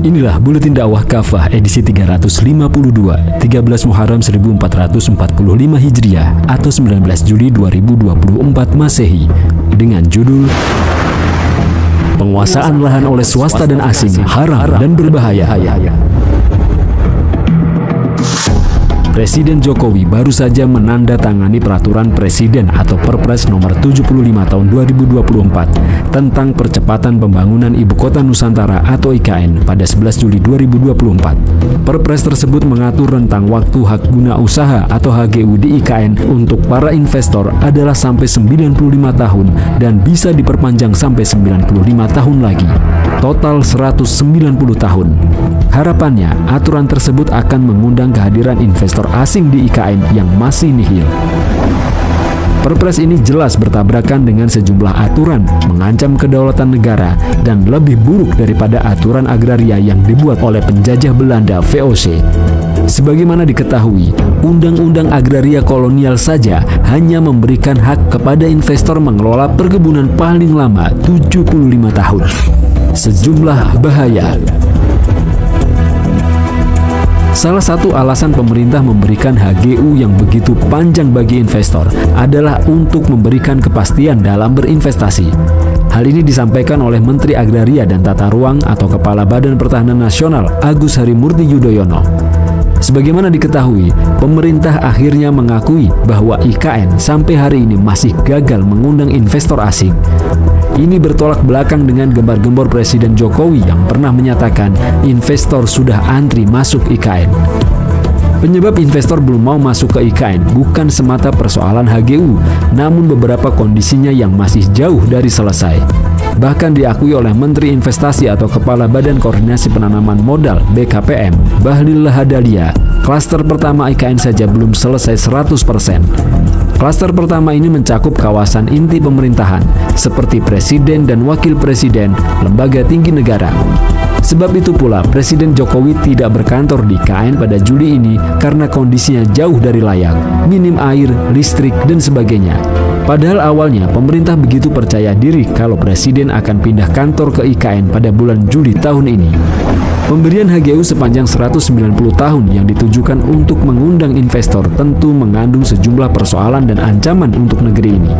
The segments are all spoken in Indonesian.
Inilah Buletin Dakwah Kafah edisi 352, 13 Muharram 1445 Hijriah atau 19 Juli 2024 Masehi dengan judul Penguasaan lahan oleh swasta dan asing haram dan berbahaya. Presiden Jokowi baru saja menandatangani peraturan Presiden atau Perpres nomor 75 tahun 2024 tentang percepatan pembangunan Ibu Kota Nusantara atau IKN pada 11 Juli 2024. Perpres tersebut mengatur rentang waktu hak guna usaha atau HGU di IKN untuk para investor adalah sampai 95 tahun dan bisa diperpanjang sampai 95 tahun lagi. Total 190 tahun. Harapannya, aturan tersebut akan mengundang kehadiran investor asing di IKN yang masih nihil. Perpres ini jelas bertabrakan dengan sejumlah aturan, mengancam kedaulatan negara, dan lebih buruk daripada aturan agraria yang dibuat oleh penjajah Belanda VOC. Sebagaimana diketahui, Undang-Undang Agraria Kolonial saja hanya memberikan hak kepada investor mengelola perkebunan paling lama 75 tahun. Sejumlah bahaya. Salah satu alasan pemerintah memberikan HGU yang begitu panjang bagi investor adalah untuk memberikan kepastian dalam berinvestasi. Hal ini disampaikan oleh Menteri Agraria dan Tata Ruang atau Kepala Badan Pertahanan Nasional Agus Harimurti Yudhoyono. Sebagaimana diketahui, pemerintah akhirnya mengakui bahwa IKN sampai hari ini masih gagal mengundang investor asing. Ini bertolak belakang dengan gembar-gembor Presiden Jokowi yang pernah menyatakan investor sudah antri masuk IKN. Penyebab investor belum mau masuk ke IKN bukan semata persoalan HGU, namun beberapa kondisinya yang masih jauh dari selesai. Bahkan diakui oleh Menteri Investasi atau Kepala Badan Koordinasi Penanaman Modal BKPM, Bahlil Lahadalia, klaster pertama IKN saja belum selesai 100%. Klaster pertama ini mencakup kawasan inti pemerintahan, seperti Presiden dan Wakil Presiden, lembaga tinggi negara. Sebab itu pula, Presiden Jokowi tidak berkantor di IKN pada Juli ini karena kondisinya jauh dari layak, minim air, listrik, dan sebagainya. Padahal awalnya pemerintah begitu percaya diri kalau Presiden akan pindah kantor ke IKN pada bulan Juli tahun ini. Pemberian HGU sepanjang 190 tahun yang ditujukan untuk mengundang investor tentu mengandung sejumlah persoalan dan ancaman untuk negeri ini.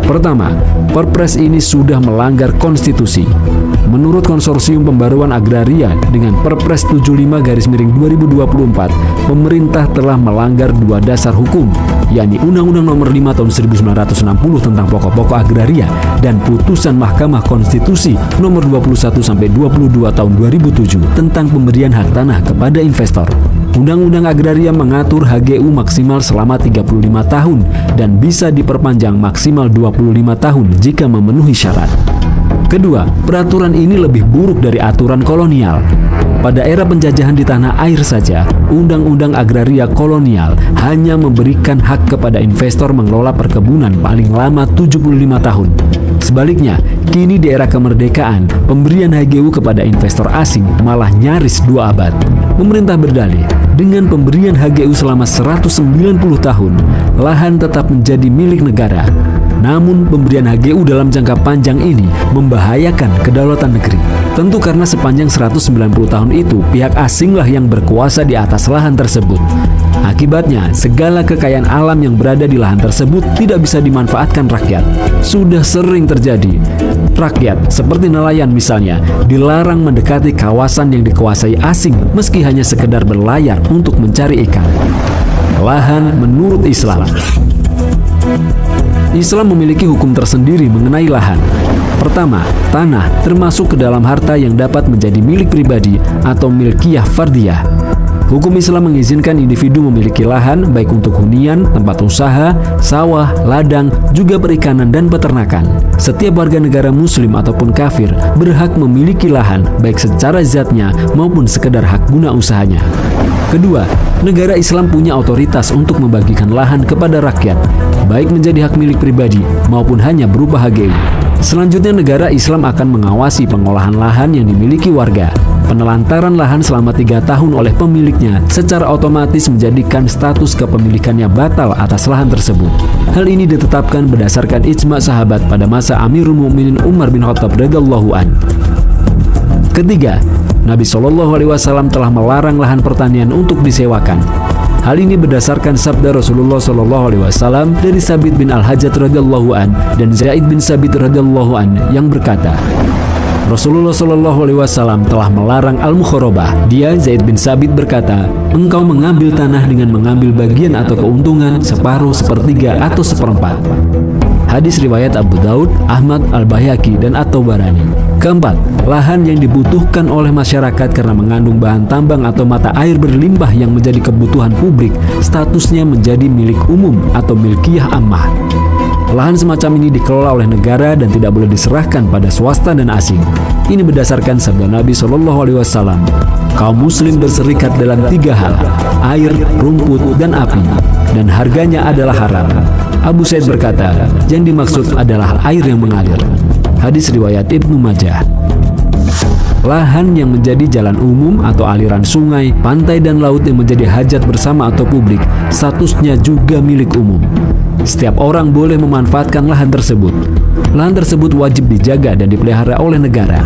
Pertama, Perpres ini sudah melanggar konstitusi. Menurut Konsorsium Pembaruan Agraria dengan Perpres 75/2024, pemerintah telah melanggar dua dasar hukum, yakni Undang-Undang Nomor 5 Tahun 1960 tentang pokok-pokok agraria dan Putusan Mahkamah Konstitusi Nomor 21/22 Tahun 2007 tentang pemberian hak tanah kepada investor. Undang-Undang Agraria mengatur HGU maksimal selama 35 tahun dan bisa diperpanjang maksimal 25 tahun jika memenuhi syarat. Kedua, peraturan ini lebih buruk dari aturan kolonial. Pada era penjajahan di tanah air saja, Undang-Undang Agraria Kolonial hanya memberikan hak kepada investor mengelola perkebunan paling lama 75 tahun. Sebaliknya, kini di era kemerdekaan, pemberian HGU kepada investor asing malah nyaris 2 abad. Pemerintah berdalih, dengan pemberian HGU selama 190 tahun, lahan tetap menjadi milik negara. Namun, pemberian HGU dalam jangka panjang ini membahayakan kedaulatan negeri. Tentu karena sepanjang 190 tahun itu, pihak asinglah yang berkuasa di atas lahan tersebut. Akibatnya, segala kekayaan alam yang berada di lahan tersebut tidak bisa dimanfaatkan rakyat. Sudah sering terjadi. Rakyat, seperti nelayan misalnya, dilarang mendekati kawasan yang dikuasai asing meski hanya sekedar berlayar untuk mencari ikan. Lahan menurut Islam. Islam memiliki hukum tersendiri mengenai lahan. Pertama, tanah termasuk ke dalam harta yang dapat menjadi milik pribadi atau milkiyah fardiyah. Hukum Islam mengizinkan individu memiliki lahan baik untuk hunian, tempat usaha, sawah, ladang, juga perikanan dan peternakan. Setiap warga negara muslim ataupun kafir berhak memiliki lahan baik secara zatnya maupun sekedar hak guna usahanya. Kedua, negara Islam punya otoritas untuk membagikan lahan kepada rakyat, baik menjadi hak milik pribadi maupun hanya berupa HGU. Selanjutnya, negara Islam akan mengawasi pengolahan lahan yang dimiliki warga. Penelantaran lahan selama 3 tahun oleh pemiliknya secara otomatis menjadikan status kepemilikannya batal atas lahan tersebut. Hal ini ditetapkan berdasarkan ijma sahabat pada masa Amirul Mukminin Umar bin Khattab radhiyallahu anhu. Ketiga, Nabi SAW telah melarang lahan pertanian untuk disewakan. Hal ini berdasarkan sabda Rasulullah SAW dari Sabit bin Al-Hajjaj radhiyallahu an dan Zaid bin Sabit radhiyallahu an yang berkata, Rasulullah SAW telah melarang al-mukharabah. Dia, Zaid bin Sabit, berkata, engkau mengambil tanah dengan mengambil bagian atau keuntungan separuh, sepertiga, atau seperempat. Hadis riwayat Abu Daud, Ahmad, Al-Baihaqi, dan At-Tabarani. Keempat, lahan yang dibutuhkan oleh masyarakat karena mengandung bahan tambang atau mata air berlimpah yang menjadi kebutuhan publik, statusnya menjadi milik umum atau milkiyah ammah. Lahan semacam ini dikelola oleh negara dan tidak boleh diserahkan pada swasta dan asing. Ini berdasarkan sabda Nabi SAW. Kaum muslim berserikat dalam 3 hal, air, rumput, dan api, dan harganya adalah haram. Abu Sa'id berkata, yang dimaksud adalah air yang mengalir. Hadis riwayat Ibnu Majah. Lahan yang menjadi jalan umum atau aliran sungai, pantai, dan laut yang menjadi hajat bersama atau publik, statusnya juga milik umum. Setiap orang boleh memanfaatkan lahan tersebut. Lahan tersebut wajib dijaga dan dipelihara oleh negara.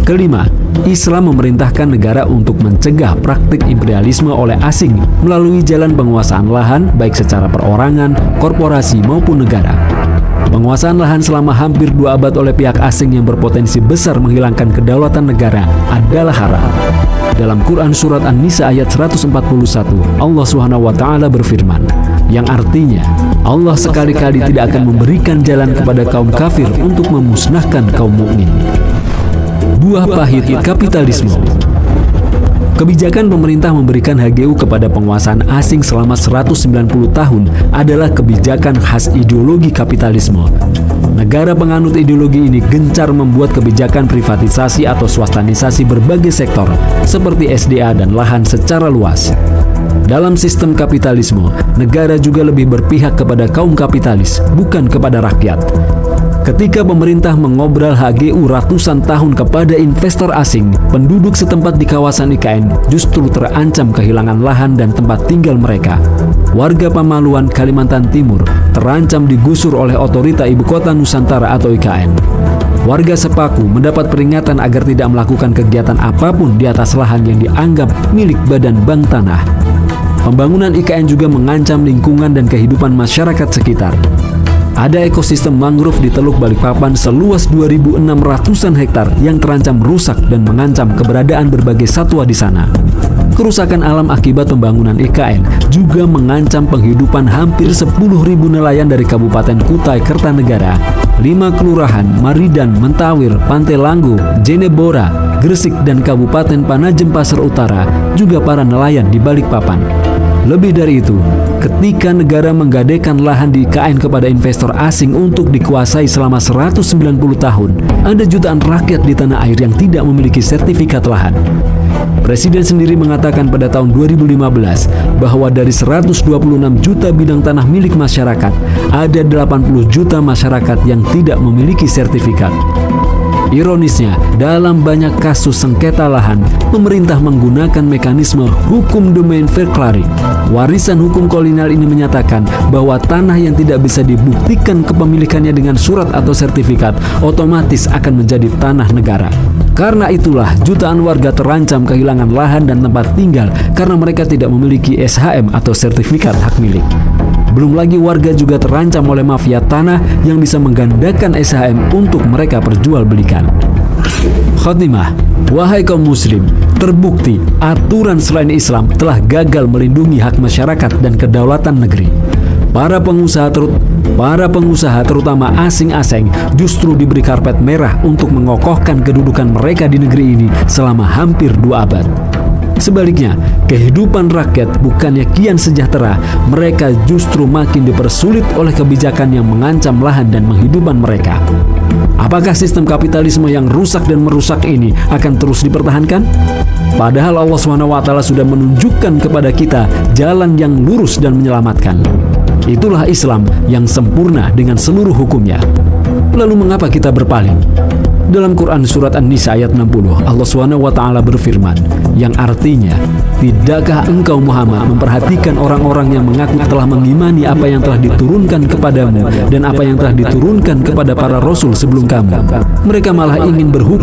Kelima, Islam memerintahkan negara untuk mencegah praktik imperialisme oleh asing melalui jalan penguasaan lahan baik secara perorangan, korporasi maupun negara. Penguasaan lahan selama hampir 2 abad oleh pihak asing yang berpotensi besar menghilangkan kedaulatan negara adalah haram. Dalam Quran Surat An-Nisa ayat 141, Allah SWT berfirman, yang artinya, Allah sekali-kali tidak akan memberikan jalan kepada kaum kafir untuk memusnahkan kaum mukmin. Buah pahit kapitalisme. Kebijakan pemerintah memberikan HGU kepada penguasaan asing selama 190 tahun adalah kebijakan khas ideologi kapitalisme. Negara penganut ideologi ini gencar membuat kebijakan privatisasi atau swastanisasi berbagai sektor seperti SDA dan lahan secara luas. Dalam sistem kapitalisme, negara juga lebih berpihak kepada kaum kapitalis, bukan kepada rakyat. Ketika pemerintah mengobrol HGU ratusan tahun kepada investor asing, penduduk setempat di kawasan IKN justru terancam kehilangan lahan dan tempat tinggal mereka. Warga Pamaluan, Kalimantan Timur terancam digusur oleh otorita Ibu Kota Nusantara atau IKN. Warga Sepaku mendapat peringatan agar tidak melakukan kegiatan apapun di atas lahan yang dianggap milik Badan Bank Tanah. Pembangunan IKN juga mengancam lingkungan dan kehidupan masyarakat sekitar. Ada ekosistem mangrove di Teluk Balikpapan seluas 2.600-an hektar yang terancam rusak dan mengancam keberadaan berbagai satwa di sana. Kerusakan alam akibat pembangunan IKN juga mengancam penghidupan hampir 10.000 nelayan dari Kabupaten Kutai Kertanegara, 5 kelurahan, Maridan, Mentawir, Pantai Langgo, Jenebora, Gresik, dan Kabupaten Panajem Pasar Utara, juga para nelayan di Balikpapan. Lebih dari itu, ketika negara menggadaikan lahan di IKN kepada investor asing untuk dikuasai selama 190 tahun, ada jutaan rakyat di tanah air yang tidak memiliki sertifikat lahan. Presiden sendiri mengatakan pada tahun 2015 bahwa dari 126 juta bidang tanah milik masyarakat, ada 80 juta masyarakat yang tidak memiliki sertifikat. Ironisnya, dalam banyak kasus sengketa lahan, pemerintah menggunakan mekanisme hukum domain verklaring. Warisan hukum kolonial ini menyatakan bahwa tanah yang tidak bisa dibuktikan kepemilikannya dengan surat atau sertifikat otomatis akan menjadi tanah negara. Karena itulah jutaan warga terancam kehilangan lahan dan tempat tinggal karena mereka tidak memiliki SHM atau sertifikat hak milik. Belum lagi warga juga terancam oleh mafia tanah yang bisa menggandakan SHM untuk mereka perjualbelikan. Khotimah, wahai kaum muslim, terbukti aturan selain Islam telah gagal melindungi hak masyarakat dan kedaulatan negeri. Para pengusaha terutama asing-asing justru diberi karpet merah untuk mengokohkan kedudukan mereka di negeri ini selama hampir 2 abad. Sebaliknya, kehidupan rakyat bukannya kian sejahtera, mereka justru makin dipersulit oleh kebijakan yang mengancam lahan dan penghidupan mereka. Apakah sistem kapitalisme yang rusak dan merusak ini akan terus dipertahankan? Padahal Allah SWT sudah menunjukkan kepada kita jalan yang lurus dan menyelamatkan. Itulah Islam yang sempurna dengan seluruh hukumnya. Lalu mengapa kita berpaling? Dalam Quran Surat An-Nisa ayat 60, Allah SWT berfirman, yang artinya, tidakkah engkau Muhammad memperhatikan orang-orang yang mengaku telah mengimani apa yang telah diturunkan kepadamu dan apa yang telah diturunkan kepada para rasul sebelum kamu? Mereka malah ingin berhukum